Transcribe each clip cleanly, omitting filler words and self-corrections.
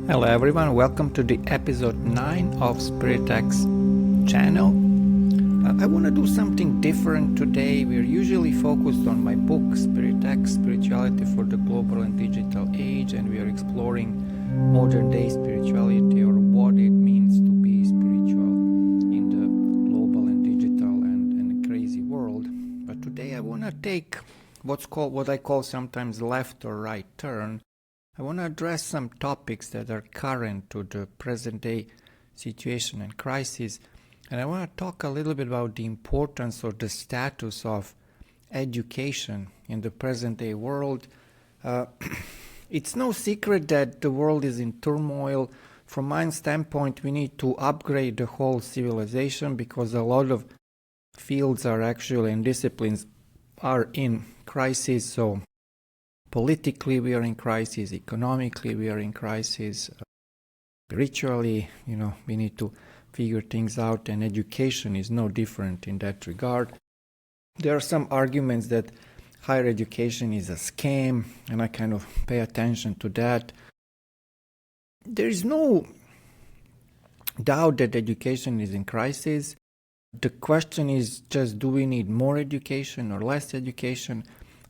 Hello everyone, welcome to the episode 9 of SpiritX channel. I want to do something different today. We're usually focused on my book SpiritX, Spirituality for the Global and Digital Age, and we are exploring modern day spirituality, or what it means to be spiritual in the global and digital and crazy world. But today I want to take what I call sometimes left or right turn. I want to address some topics that are current to the present day situation and crisis, and I want to talk a little bit about the importance or the status of education in the present day world. It's no secret that the world is in turmoil. From my standpoint, we need to upgrade the whole civilization because a lot of fields are actually and disciplines are in crisis. So politically, we are in crisis. Economically, we are in crisis. Spiritually, we need to figure things out, and education is no different in that regard. There are some arguments that higher education is a scam, and I kind of pay attention to that. There is no doubt that education is in crisis. The question is just, do we need more education or less education?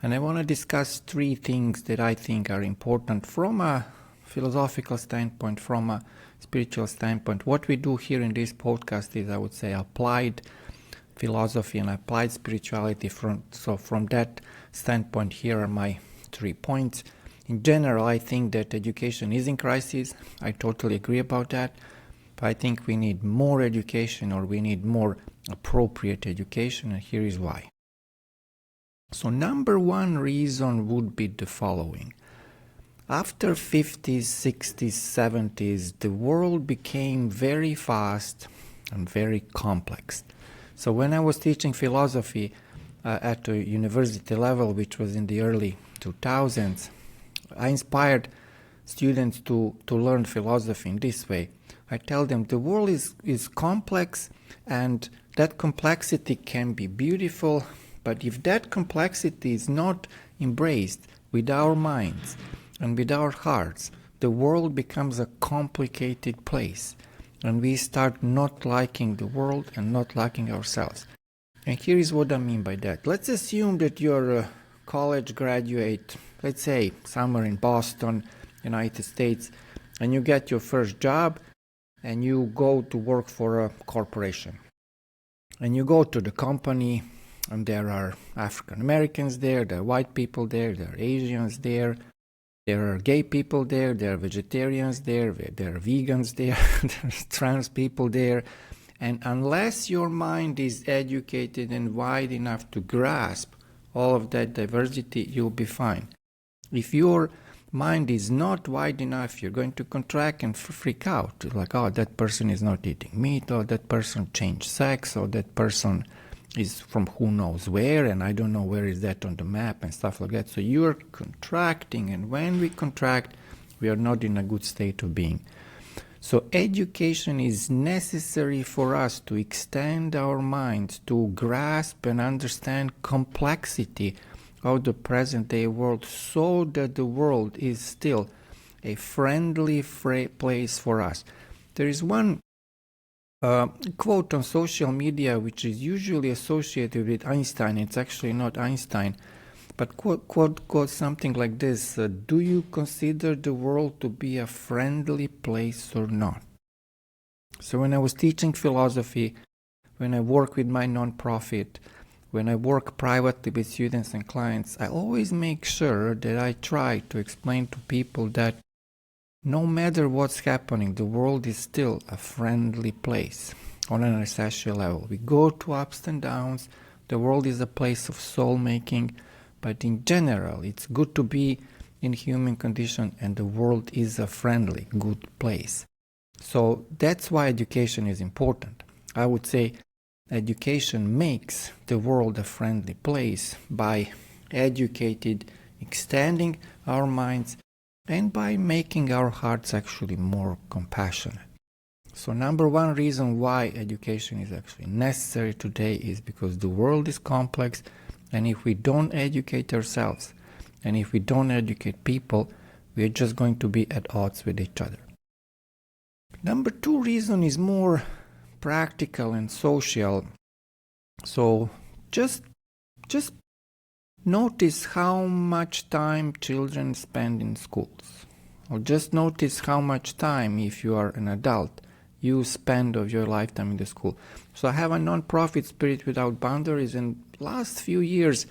And I want to discuss three things that I think are important from a philosophical standpoint, from a spiritual standpoint. What we do here in this podcast is, I would say, applied philosophy and applied spirituality. From that standpoint, here are my 3 points. In general, I think that education is in crisis. I totally agree about that. But I think we need more education, or we need more appropriate education, and here is why. So number one reason would be the following. After 50s, 60s, 70s, the world became very fast and very complex. So when I was teaching philosophy at the university level, which was in the early 2000s, I inspired students to learn philosophy in this way. I tell them the world is complex, and that complexity can be beautiful. But if that complexity is not embraced with our minds and with our hearts, the world becomes a complicated place, and we start not liking the world and not liking ourselves. And here is what I mean by that. Let's assume that you're a college graduate, let's say somewhere in Boston, United States, and you get your first job and you go to work for a corporation. And you go to the company, and there are African Americans there are white people there are Asians there are gay people there are vegetarians there are vegans there are trans people there. And unless your mind is educated and wide enough to grasp all of that diversity, you'll be fine. If your mind is not wide enough, you're going to contract and freak out. Like, oh, that person is not eating meat, or that person changed sex, or that person is from who knows where, and I don't know where is that on the map and stuff like that. So you're contracting, and when we contract, we are not in a good state of being. So education is necessary for us to extend our minds, to grasp and understand complexity of the present day world, so that the world is still a friendly place for us. There is one quote on social media which is usually associated with Einstein. It's actually not Einstein, but quote something like this: do you consider the world to be a friendly place or not? So when I was teaching philosophy, when I work with my nonprofit, when I work privately with students and clients, I always make sure that I try to explain to people that no matter what's happening, the world is still a friendly place on an essential level. We go through ups and downs. The world is a place of soul making, but in general, it's good to be in human condition, and the world is a friendly, good place. So that's why education is important. I would say education makes the world a friendly place by extending our minds, and by making our hearts actually more compassionate. So number one reason why education is actually necessary today is because the world is complex, and if we don't educate ourselves, and if we don't educate people, we're just going to be at odds with each other. Number two reason is more practical and social. So just notice how much time children spend in schools. Or just notice how much time, if you are an adult, you spend of your lifetime in the school. So I have a non-profit, Spirit Without Boundaries, and last few years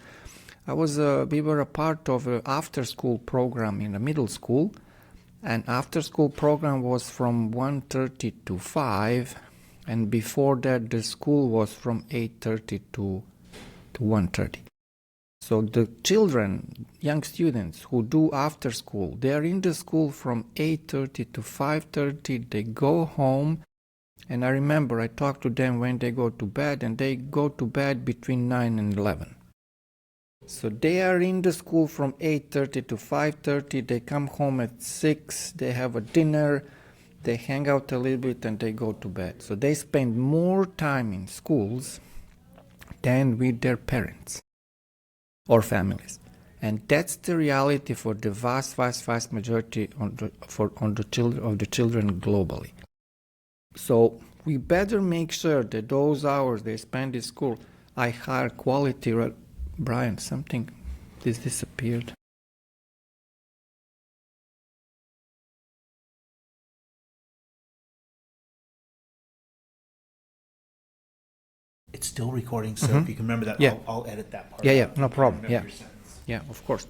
we were a part of an after-school program in a middle school, and after-school program was from 1:30 to 5, and before that the school was from 8:30 to 1:30. So the children, young students who do after school, they are in the school from 8:30 to 5:30. They go home, and I remember I talked to them when they go to bed, and they go to bed between 9 and 11. So they are in the school from 8:30 to 5:30. They come home at 6. They have a dinner. They hang out a little bit, and they go to bed. So they spend more time in schools than with their parents or families. And that's the reality for the vast majority of the children globally. So we better make sure that those hours they spend in school are higher quality. Brian, something disappeared. It's still recording, so if you can remember that, Yeah. I'll edit that part. Yeah, out. no problem. Remember Yeah. your sentence. Yeah, of course.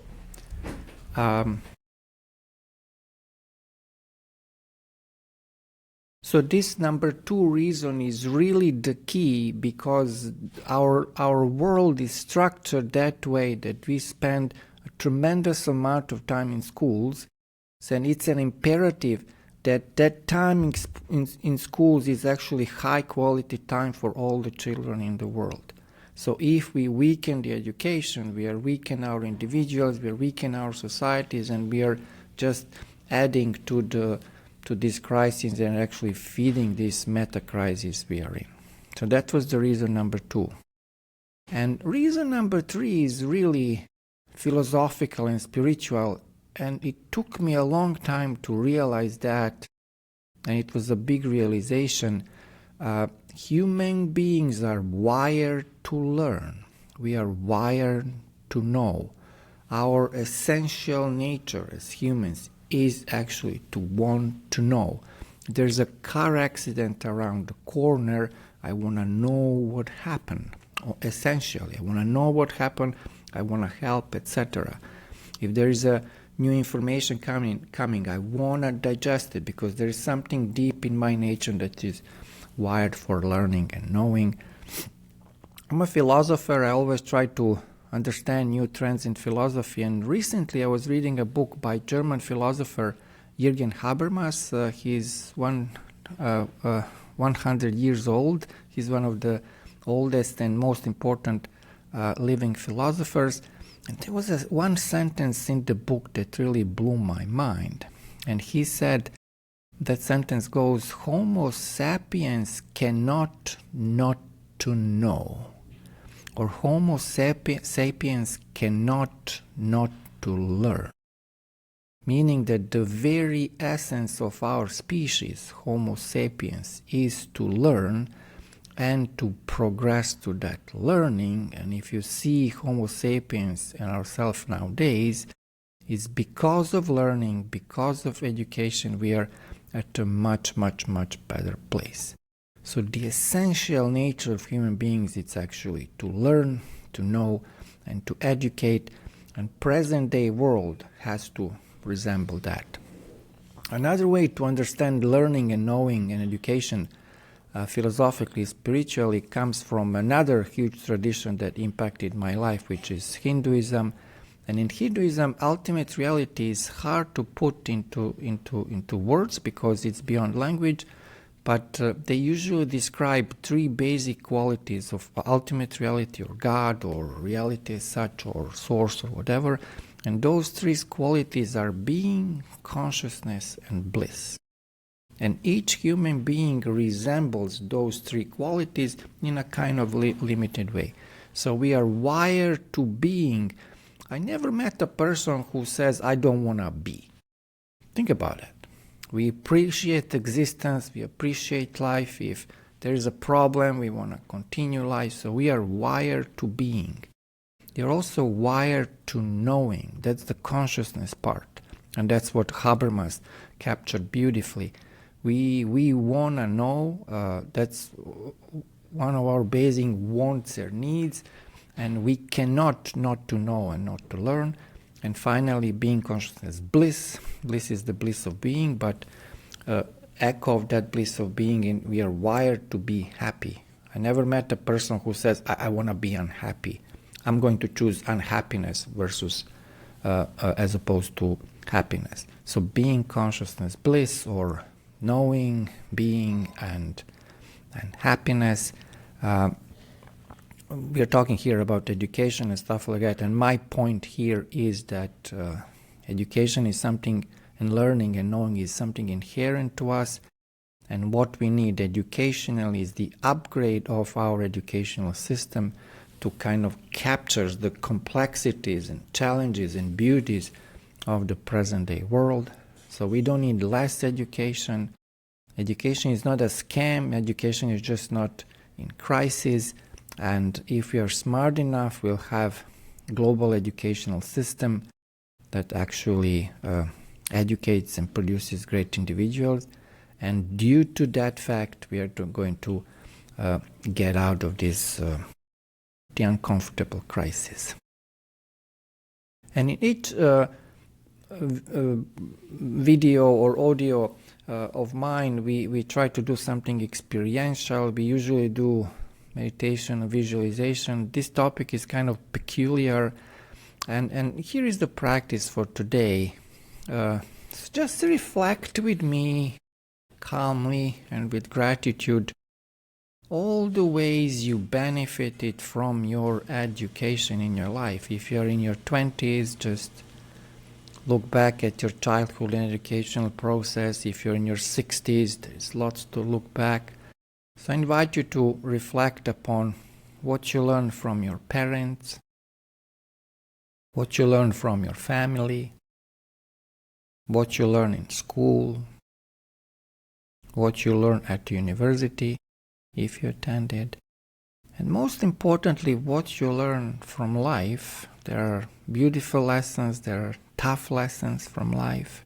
So this number two reason is really the key, because our world is structured that way that we spend a tremendous amount of time in schools, and it's an imperative that time in schools is actually high quality time for all the children in the world. So if we weaken the education, we are weakening our individuals, we are weakening our societies, and we are just adding to this crisis and actually feeding this metacrisis we are in. So that was the reason number two. And reason number three is really philosophical and spiritual, and it took me a long time to realize that, and it was a big realization. Human beings are wired to learn. We are wired to know. Our essential nature as humans is actually to want to know. There's a car accident around the corner. I want to know what happened. Essentially, I want to know what happened. I want to help, etc. If there is a new information coming, I want to digest it, because there is something deep in my nature that is wired for learning and knowing. I'm a philosopher. I always try to understand new trends in philosophy, and recently I was reading a book by German philosopher Jürgen Habermas. He's 100 years old. He's one of the oldest and most important living philosophers. And there was one sentence in the book that really blew my mind. And he said, that sentence goes, Homo sapiens cannot not to know. Or Homo sapiens cannot not to learn. Meaning that the very essence of our species, Homo sapiens, is to learn and to progress to that learning. And if you see Homo sapiens and ourselves nowadays, it's because of learning, because of education, we are at a much, much, much better place. So the essential nature of human beings, it's actually to learn, to know, and to educate. And present-day world has to resemble that. Another way to understand learning and knowing and education philosophically, spiritually, comes from another huge tradition that impacted my life, which is Hinduism. And in Hinduism, ultimate reality is hard to put into words because it's beyond language, but they usually describe three basic qualities of ultimate reality, or God, or reality as such, or source, or whatever. And those three qualities are being, consciousness, and bliss. And each human being resembles those three qualities in a kind of limited way. So we are wired to being. I never met a person who says, I don't want to be. Think about it. We appreciate existence, we appreciate life. If there is a problem, we want to continue life. So we are wired to being. You're also wired to knowing. That's the consciousness part. And that's what Habermas captured beautifully. We want to know. That's one of our basic wants or needs. And we cannot not to know and not to learn. And finally, being consciousness, bliss. Bliss is the bliss of being, but echo of that bliss of being, we are wired to be happy. I never met a person who says, I want to be unhappy. I'm going to choose unhappiness versus as opposed to happiness. So being consciousness, bliss, or knowing, being, and happiness. We are talking here about education and stuff like that, and my point here is that education is something, and learning and knowing is something inherent to us, and what we need educationally is the upgrade of our educational system to kind of capture the complexities and challenges and beauties of the present day world. So we don't need less education. Education is not a scam, education is just not in crisis. And if we are smart enough, we'll have a global educational system that actually educates and produces great individuals. And due to that fact, we are going to get out of this the uncomfortable crisis. And in each video or audio of mine, we try to do something experiential. We usually do meditation, visualization. This topic is kind of peculiar, and here is the practice for today. Just reflect with me calmly and with gratitude all the ways you benefited from your education in your life. If you're in your 20s, just look back at your childhood and educational process. If you're in your 60s, there's lots to look back. So I invite you to reflect upon what you learned from your parents, what you learned from your family, what you learned in school, what you learned at university, if you attended, and most importantly, what you learn from life. There are beautiful lessons, there are tough lessons from life,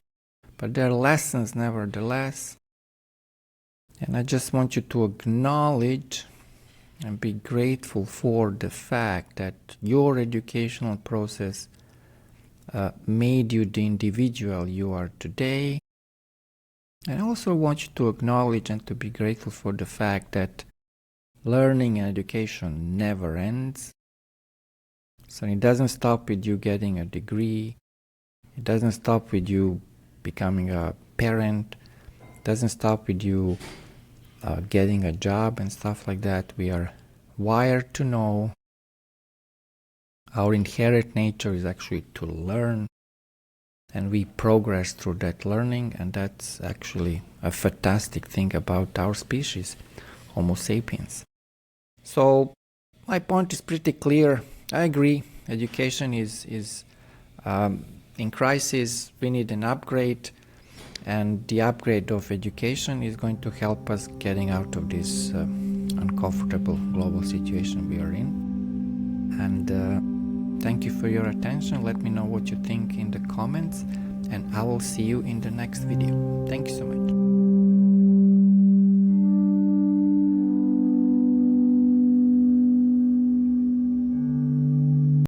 but there are lessons nevertheless. And I just want you to acknowledge and be grateful for the fact that your educational process made you the individual you are today. And I also want you to acknowledge and to be grateful for the fact that learning and education never ends. So it doesn't stop with you getting a degree. It doesn't stop with you becoming a parent. It doesn't stop with you getting a job and stuff like that. We are wired to know. Our inherent nature is actually to learn, and we progress through that learning, and that's actually a fantastic thing about our species, Homo sapiens. So my point is pretty clear. I agree, education is in crisis. We need an upgrade, and the upgrade of education is going to help us getting out of this uncomfortable global situation we are in. And thank you for your attention. Let me know what you think in the comments, and I will see you in the next video. Thank you so much.